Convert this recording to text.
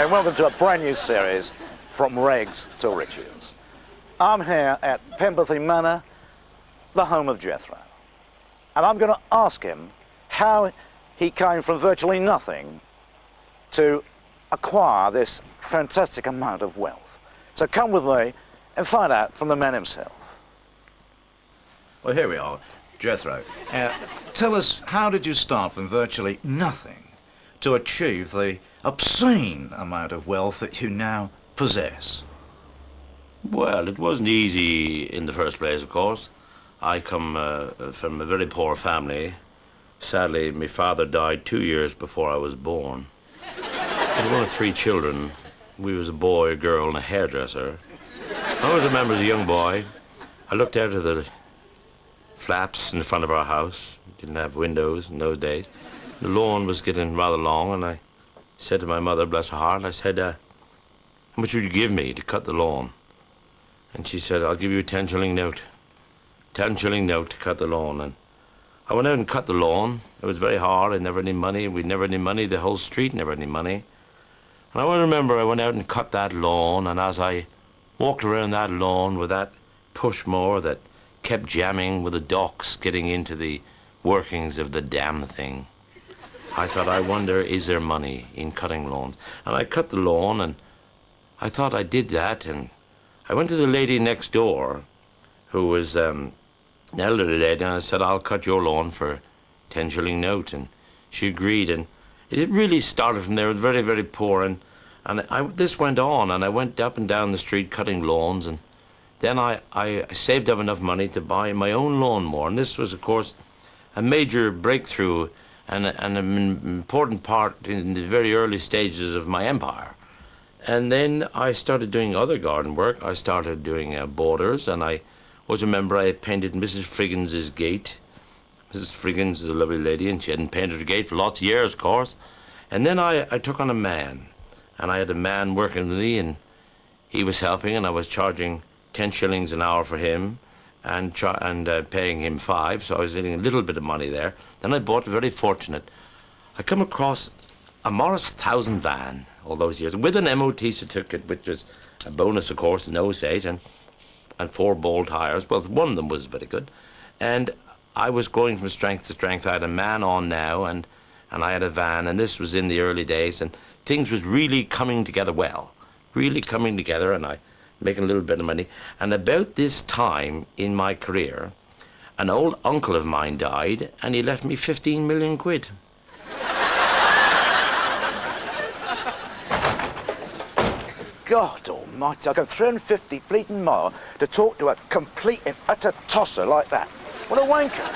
and welcome to a brand new series, From Rags to Riches. I'm here at Pemberley Manor, the home of Jethro, and I'm going to ask him how he came from virtually nothing to acquire this fantastic amount of wealth. So come with me and find out from the man himself. Well, here we are. Jethro, tell us, how did you start from virtually nothing to achieve the obscene amount of wealth that you now possess? Well, it wasn't easy in the first place, of course. I come from a very poor family. Sadly, my father died 2 years before I was born. I was one of 3 children. We was a boy, a girl, and a hairdresser. I always remember as a young boy, I looked out of the flaps in front of our house. We didn't have windows in those days. The lawn was getting rather long, and I said to my mother, bless her heart, I said, how much would you give me to cut the lawn? And she said, I'll give you a 10-shilling note. 10-shilling note to cut the lawn. And I went out and cut the lawn. It was very hard. I never had any money. We never had any money. The whole street never had any money. And I remember I went out and cut that lawn, and as I walked around that lawn with that push mower that kept jamming with the docks getting into the workings of the damn thing, I thought, I wonder, is there money in cutting lawns? And I cut the lawn, and I thought I did that, and I went to the lady next door, who was an elderly lady, and I said, I'll cut your lawn for a 10-shilling note, and she agreed, and it really started from there. It was very, very poor, and this went on, and I went up and down the street cutting lawns, and then I saved up enough money to buy my own lawnmower, and this was, of course, a major breakthrough and an important part in the very early stages of my empire. And then I started doing other garden work. I started doing borders, and I always remember I had painted Mrs. Friggins's gate. Mrs. Friggins is a lovely lady, and she hadn't painted her gate for lots of years, of course. And then I took on a man, and I had a man working with me, and he was helping, and I was charging 10 shillings an hour for him, and paying him 5, so I was getting a little bit of money there. Then I bought, very fortunate, I come across a Morris 1000 van all those years, with an MOT certificate, which was a bonus, of course, in those days, and 4 ball tires. Well, one of them was very good. And I was going from strength to strength. I had a man on now, and I had a van, and this was in the early days, and things was really coming together well, really coming together, and I making a little bit of money. And about this time in my career, an old uncle of mine died, and he left me 15 million quid. God almighty, I go 350 bleeding mile to talk to a complete and utter tosser like that. What a wanker.